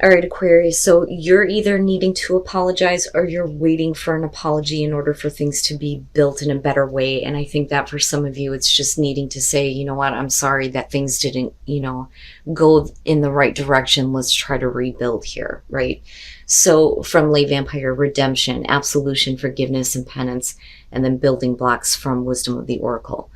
All right, Aquarius, so you're either needing to apologize or you're waiting for an apology in order for things to be built in a better way. And I think that for some of you, it's just needing to say, you know what, I'm sorry that things didn't, go in the right direction. Let's try to rebuild here, right? So from Lay Vampire, redemption, absolution, forgiveness, and penance, and then building blocks from Wisdom of the Oracle.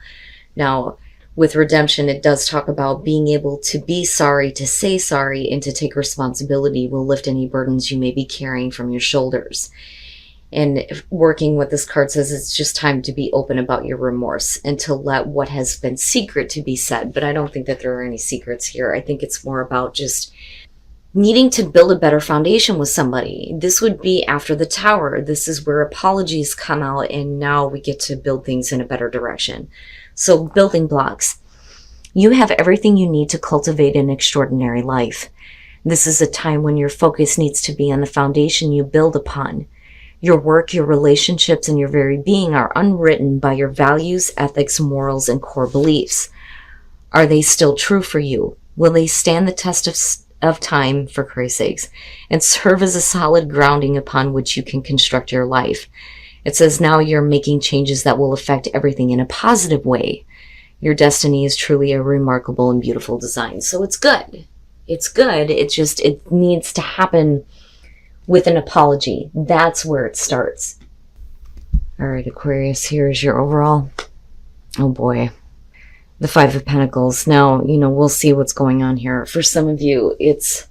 Now, with redemption, it does talk about being able to be sorry, to say sorry, and to take responsibility will lift any burdens you may be carrying from your shoulders. And working with this card says it's just time to be open about your remorse and to let what has been secret to be said. But I don't think that there are any secrets here. I think it's more about just needing to build a better foundation with somebody. This would be after the Tower. This is where apologies come out, and now we get to build things in a better direction. So building blocks. You have everything you need to cultivate an extraordinary life. This is a time when your focus needs to be on the foundation you build upon. Your work, your relationships, and your very being are unwritten by your values, ethics, morals, and core beliefs. Are they still true for you? Will they stand the test of time, for Christ's sakes, and serve as a solid grounding upon which you can construct your life? It says now you're making changes that will affect everything in a positive way. Your destiny is truly a remarkable and beautiful design. So it's good. It's good. It needs to happen with an apology. That's where it starts. All right, Aquarius, here's your overall. Oh boy. The Five of Pentacles. Now, we'll see what's going on here. For some of you, it's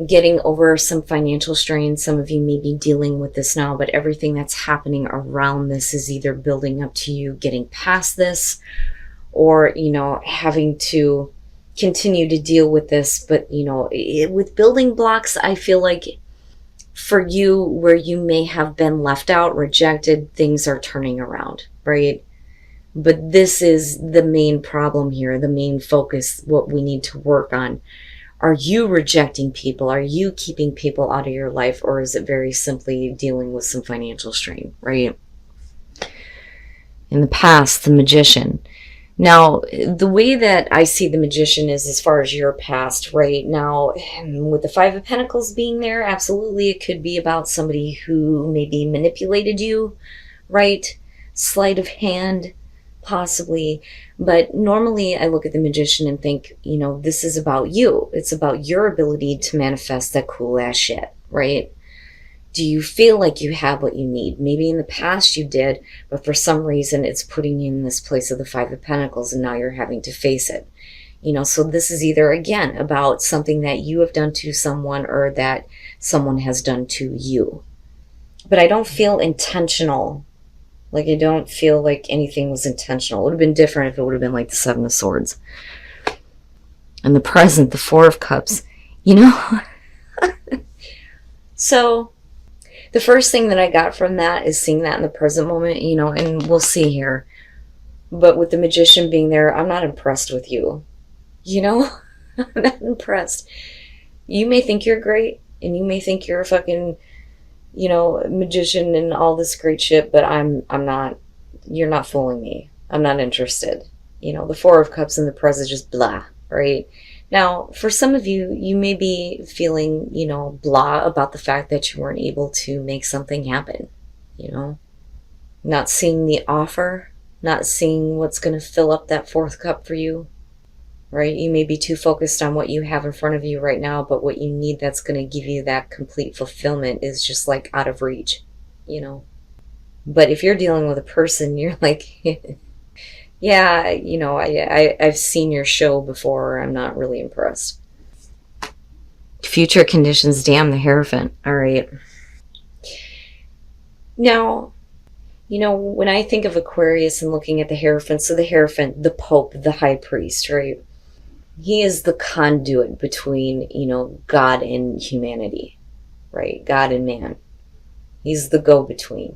getting over some financial strain. Some of you may be dealing with this now, but everything that's happening around this is either building up to you getting past this or, having to continue to deal with this. But, with building blocks, I feel like for you, where you may have been left out, rejected, things are turning around, right? But this is the main problem here, the main focus, what we need to work on. Are you rejecting people? Are you keeping people out of your life? Or is it very simply dealing with some financial strain, right? In the past, the Magician. Now, the way that I see the Magician is as far as your past, right? Now, with the Five of Pentacles being there, absolutely, it could be about somebody who maybe manipulated you, right? Sleight of hand, possibly. But normally I look at the Magician and think, this is about you. It's about your ability to manifest that cool ass shit, right? Do you feel like you have what you need? Maybe in the past you did, but for some reason it's putting you in this place of the Five of Pentacles and now you're having to face it. So this is either, again, about something that you have done to someone or that someone has done to you. But I don't feel intentional. Like, I don't feel like anything was intentional. It would have been different if it would have been like the Seven of Swords. And the present, the Four of Cups. So, the first thing that I got from that is seeing that in the present moment, and we'll see here. But with the Magician being there, I'm not impressed with you. I'm not impressed. You may think you're great, and you may think you're a fucking magician and all this great shit, but I'm not. You're not fooling me. I'm not interested. The Four of Cups and the present, just blah, right? Now, for some of you, you may be feeling, blah about the fact that you weren't able to make something happen, not seeing the offer, not seeing what's going to fill up that fourth cup for you, right? You may be too focused on what you have in front of you right now, but what you need that's going to give you that complete fulfillment is just like out of reach, But if you're dealing with a person, you're like, yeah, I've seen your show before. I'm not really impressed. Future conditions, damn the Hierophant. All right. Now, when I think of Aquarius and looking at the Hierophant, so the Hierophant, the Pope, the High Priest, right? He is the conduit between, God and humanity, right? God and man. He's the go-between,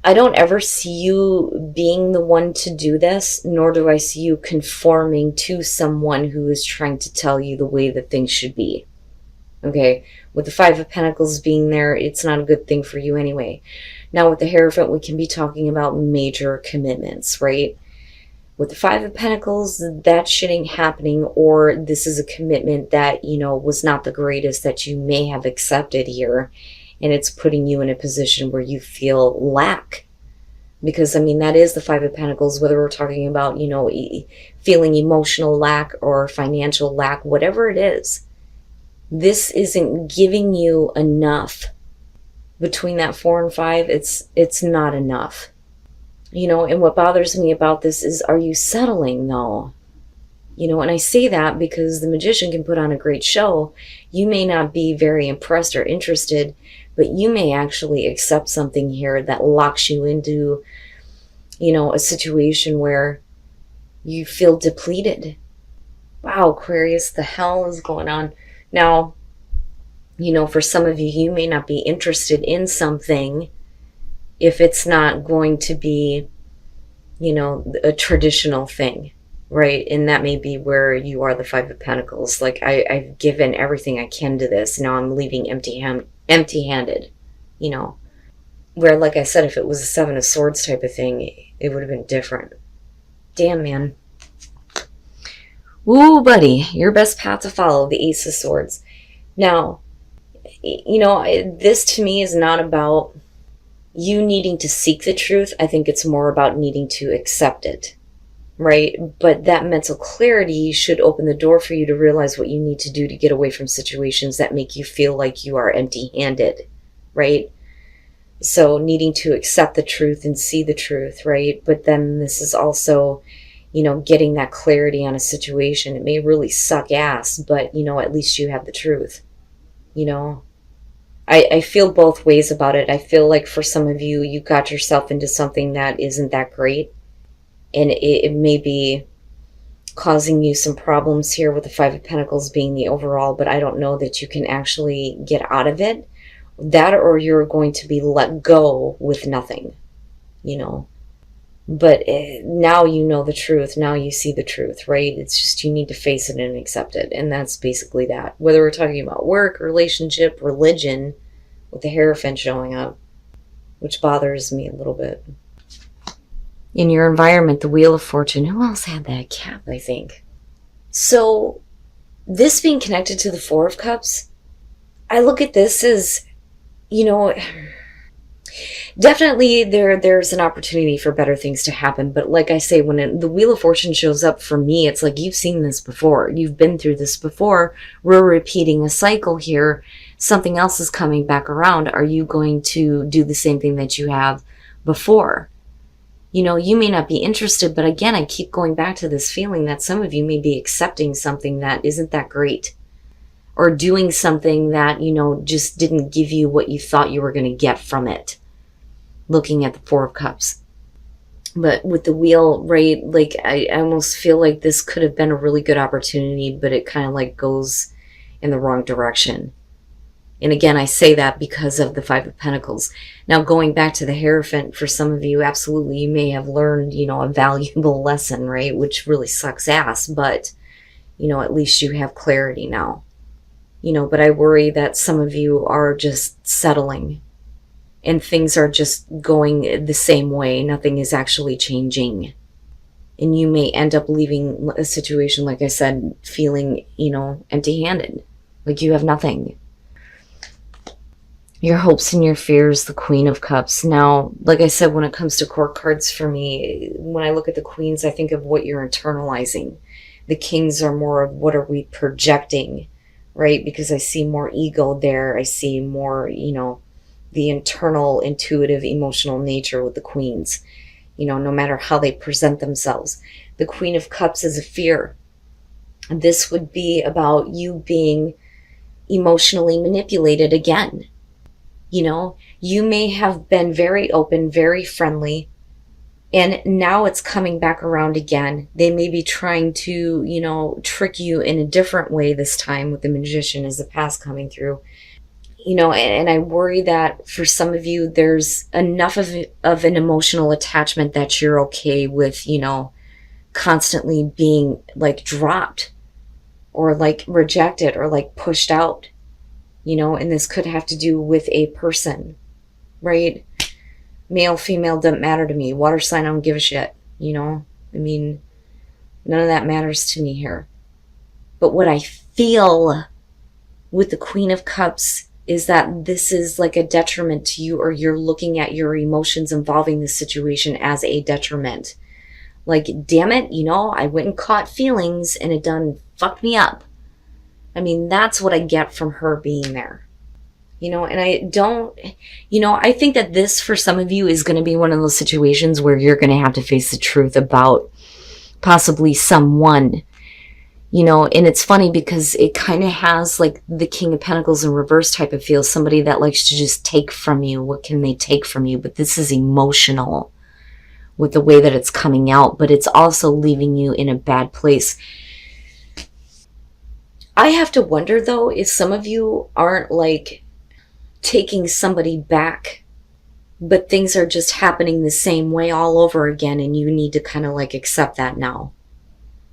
I don't ever see you being the one to do this, nor do I see you conforming to someone who is trying to tell you the way that things should be. Okay? With the Five of Pentacles being there, it's not a good thing for you anyway. Now with the Hierophant, we can be talking about major commitments, right? With the Five of Pentacles, that shit ain't happening, or this is a commitment that, you know, was not the greatest that you may have accepted here. And it's putting you in a position where you feel lack. Because, I mean, that is the Five of Pentacles, whether we're talking about, you know, feeling emotional lack or financial lack, whatever it is. This isn't giving you enough. Between that 4 and 5, it's not enough. You know, and what bothers me about this is, are you settling though? You know, and I say that because the Magician can put on a great show. You may not be very impressed or interested, but you may actually accept something here that locks you into, you know, a situation where you feel depleted. Wow, Aquarius, the hell is going on? Now, you know, for some of you, you may not be interested in something if it's not going to be, you know, a traditional thing, right? And that may be where you are the Five of Pentacles. Like, I've given everything I can to this. Now I'm leaving empty-handed, you know. Where, like I said, if it was a Seven of Swords type of thing, it would have been different. Damn, man. Ooh, buddy, your best path to follow, the Ace of Swords. Now, you know, this to me is not about you needing to seek the truth. I think it's more about needing to accept it, right? But that mental clarity should open the door for you to realize what you need to do to get away from situations that make you feel like you are empty-handed, right? So needing to accept the truth and see the truth, right? But then this is also, you know, getting that clarity on a situation. It may really suck ass, but, you know, at least you have the truth, you know? I feel both ways about it. I feel like for some of you, you got yourself into something that isn't that great. And it may be causing you some problems here with the Five of Pentacles being the overall, but I don't know that you can actually get out of it. That, or you're going to be let go with nothing, you know. But now you know the truth. Now you see the truth, right? It's just you need to face it and accept it. And that's basically that. Whether we're talking about work, relationship, religion, with the Hierophant showing up, which bothers me a little bit. In your environment, the Wheel of Fortune. Who else had that? Cap, I think. So this being connected to the Four of Cups, I look at this as, you know, definitely there's an opportunity for better things to happen. But like I say, when the Wheel of Fortune shows up for me, it's like, you've seen this before. You've been through this before. We're repeating a cycle here. Something else is coming back around. Are you going to do the same thing that you have before? You know, you may not be interested, but again, I keep going back to this feeling that some of you may be accepting something that isn't that great, or doing something that, you know, just didn't give you what you thought you were going to get from it. Looking at the Four of Cups. But with the wheel, right, like I almost feel like this could have been a really good opportunity, but it kind of like goes in the wrong direction. And again, I say that because of the Five of Pentacles. Now, going back to the Hierophant, for some of you, absolutely, you may have learned, you know, a valuable lesson, right? Which really sucks ass, but, you know, at least you have clarity now. You know, but I worry that some of you are just settling and things are just going the same way. Nothing is actually changing. And you may end up leaving a situation, like I said, feeling, you know, empty-handed. Like you have nothing. Your hopes and your fears, the Queen of Cups. Now, like I said, when it comes to court cards for me, when I look at the Queens, I think of what you're internalizing. The Kings are more of what are we projecting, right? Because I see more ego there. I see more, you know, the internal, intuitive, emotional nature with the Queens. You know, no matter how they present themselves. The Queen of Cups is a fear. This would be about you being emotionally manipulated again. You know, you may have been very open, very friendly, and now it's coming back around again. They may be trying to, you know, trick you in a different way this time with the Magician as the past coming through. You know, and I worry that for some of you, there's enough of an emotional attachment that you're okay with, you know, constantly being like dropped or like rejected or like pushed out. You know, and this could have to do with a person, right? Male, female, doesn't matter to me. Water sign, I don't give a shit, you know? I mean, None of that matters to me here. But what I feel with the Queen of Cups is that this is like a detriment to you, or you're looking at your emotions involving this situation as a detriment. Like, damn it, you know, I went and caught feelings and it done fucked me up. I mean, that's what I get from her being there. You know, and I don't, you know, I think that this for some of you is going to be one of those situations where you're going to have to face the truth about possibly someone. You know, and it's funny because it kind of has like the King of Pentacles in reverse type of feel. Somebody that likes to just take from you. What can they take from you? But this is emotional with the way that it's coming out. But it's also leaving you in a bad place. I have to wonder, though, if some of you aren't like taking somebody back, but things are just happening the same way all over again. And you need to kind of like accept that now.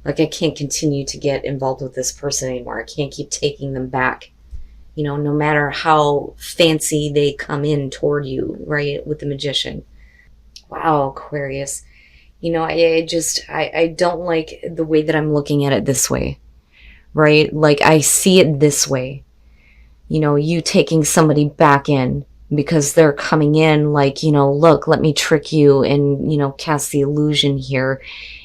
Like, I can't continue to get involved with this person anymore. I can't keep taking them back. You know, no matter how fancy they come in toward you, right? With the Magician. Wow, Aquarius. You know, I don't like the way that I'm looking at it this way, right? Like, I see it this way. You know, you taking somebody back in because they're coming in like, you know, look, let me trick you and, you know, cast the illusion here.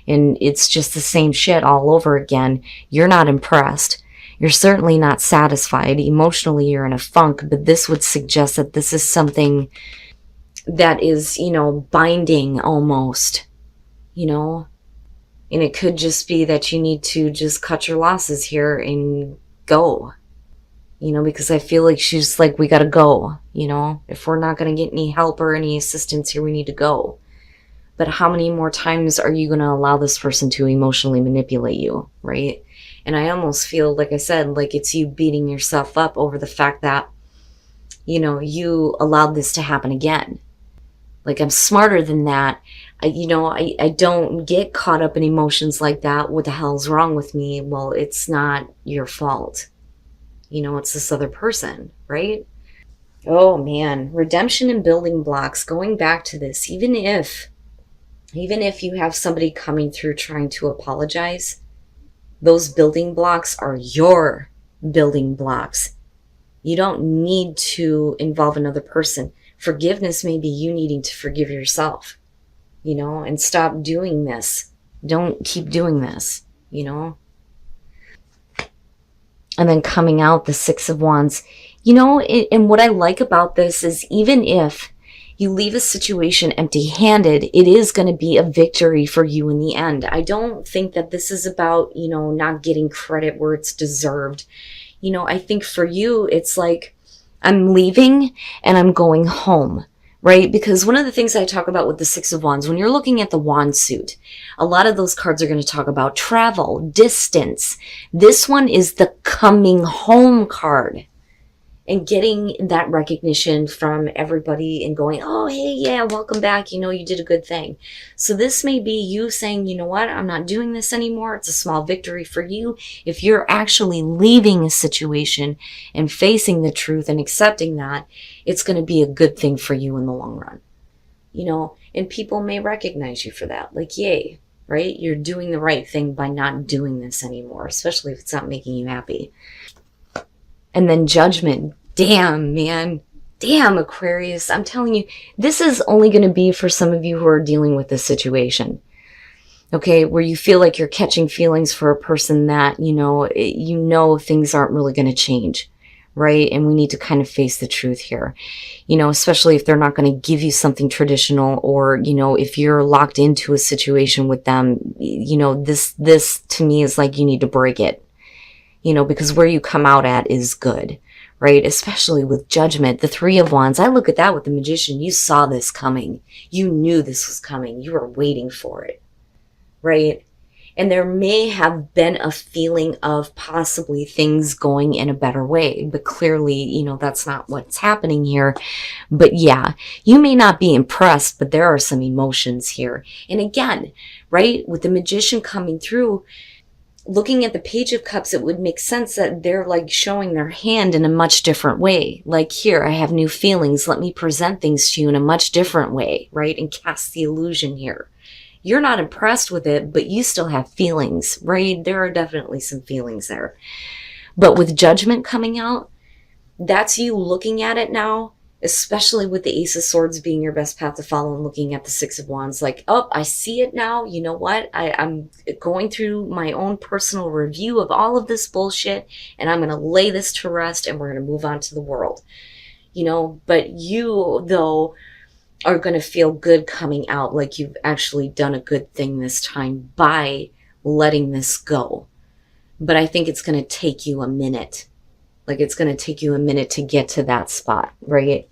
And it's just the same shit all over again. You're not impressed. You're certainly not satisfied. Emotionally, you're in a funk, but this would suggest that this is something that is, you know, binding almost, you know, and it could just be that you need to just cut your losses here and go, you know, because I feel like she's like, we got to go, you know, if we're not going to get any help or any assistance here, we need to go. But how many more times are you going to allow this person to emotionally manipulate you, right? And I almost feel, like I said, like it's you beating yourself up over the fact that, you know, you allowed this to happen again. Like, I'm smarter than that. I don't get caught up in emotions like that. What the hell's wrong with me? Well, it's not your fault. You know, it's this other person, right? Oh man, redemption and building blocks. Going back to this, even if you have somebody coming through trying to apologize, those building blocks are your building blocks. You don't need to involve another person. Forgiveness may be you needing to forgive yourself, you know, and stop doing this. Don't keep doing this, you know. And then coming out, the Six of Wands. You know, and what I like about this is even if you leave a situation empty-handed, it is going to be a victory for you in the end. I don't think that this is about, you know, not getting credit where it's deserved. You know, I think for you, it's like, I'm leaving and I'm going home, right? Because one of the things I talk about with the Six of Wands, when you're looking at the wand suit, a lot of those cards are going to talk about travel, distance. This one is the coming home card. And getting that recognition from everybody and going, oh, hey, yeah, welcome back. You know, you did a good thing. So this may be you saying, you know what, I'm not doing this anymore. It's a small victory for you. If you're actually leaving a situation and facing the truth and accepting that, it's going to be a good thing for you in the long run. You know, and people may recognize you for that. Like, yay, right? You're doing the right thing by not doing this anymore, especially if it's not making you happy. And then judgment. Damn, man. Damn, Aquarius. I'm telling you, this is only going to be for some of you who are dealing with this situation. Okay, where you feel like you're catching feelings for a person that, you know things aren't really going to change, right? And we need to kind of face the truth here. You know, especially if they're not going to give you something traditional, or, you know, if you're locked into a situation with them, you know, this to me is like you need to break it. You know, because where you come out at is good, right? Especially with judgment. The Three of Wands, I look at that with the Magician. You saw this coming. You knew this was coming. You were waiting for it, right? And there may have been a feeling of possibly things going in a better way, but clearly, you know, that's not what's happening here. But yeah, you may not be impressed, but there are some emotions here. And again, right, with the Magician coming through, looking at the Page of Cups, it would make sense that they're like showing their hand in a much different way. Like, here, I have new feelings. Let me present things to you in a much different way, right? And cast the illusion here. You're not impressed with it, but you still have feelings, right? There are definitely some feelings there. But with Judgment coming out, that's you looking at it now, especially with the Ace of Swords being your best path to follow and looking at the Six of Wands, like, oh, I see it now. You know what? I'm going through my own personal review of all of this bullshit, and I'm going to lay this to rest, and we're going to move on to the world. You know, but you, though, are going to feel good coming out, like you've actually done a good thing this time by letting this go. But I think it's going to take you a minute. Like, it's going to take you a minute to get to that spot, right?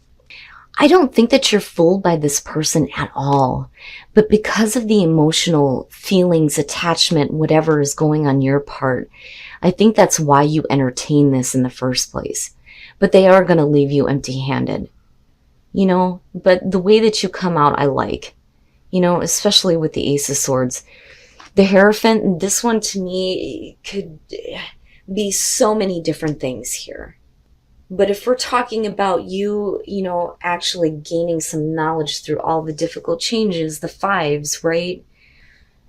I don't think that you're fooled by this person at all. But because of the emotional feelings, attachment, whatever is going on your part, I think that's why you entertain this in the first place. But they are going to leave you empty-handed, you know? But the way that you come out, I like, you know, especially with the Ace of Swords. The Hierophant, this one to me could be so many different things here. But if we're talking about you, you know, actually gaining some knowledge through all the difficult changes, the fives, right?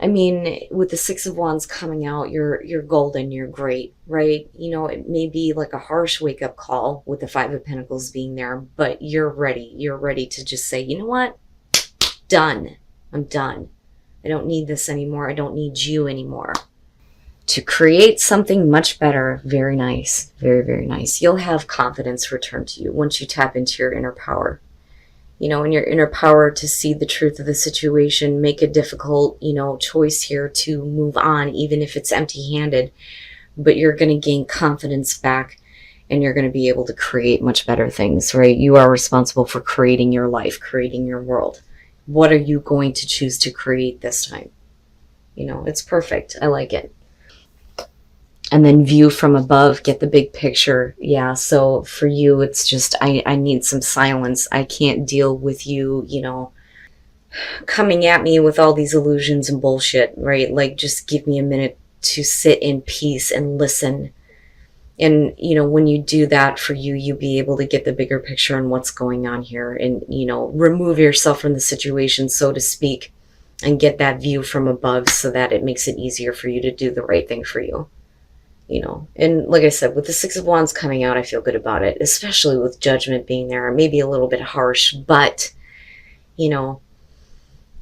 I mean, with the Six of Wands coming out, you're golden, you're great, right? You know, it may be like a harsh wake-up call with the Five of Pentacles being there, but you're ready. You're ready to just say, you know what? Done. I'm done. I don't need this anymore. I don't need you anymore. To create something much better. Very nice. Very, very nice. You'll have confidence return to you once you tap into your inner power. You know, in your inner power to see the truth of the situation, make a difficult, you know, choice here to move on, even if it's empty-handed. But you're going to gain confidence back, and you're going to be able to create much better things, right? You are responsible for creating your life, creating your world. What are you going to choose to create this time? You know, it's perfect. I like it. And then view from above, get the big picture. Yeah, so for you, it's just, I need some silence. I can't deal with you, you know, coming at me with all these illusions and bullshit, right? Like, just give me a minute to sit in peace and listen. And, you know, when you do that, for you, you'll be able to get the bigger picture on what's going on here and, you know, remove yourself from the situation, so to speak, and get that view from above so that it makes it easier for you to do the right thing for you. You know, and like I said, with the Six of Wands coming out, I feel good about it, especially with Judgment being there. Maybe a little bit harsh, but, you know,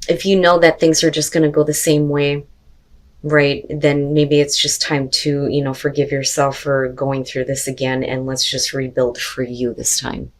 if you know that things are just going to go the same way, right, then maybe it's just time to, you know, forgive yourself for going through this again, and let's just rebuild for you this time.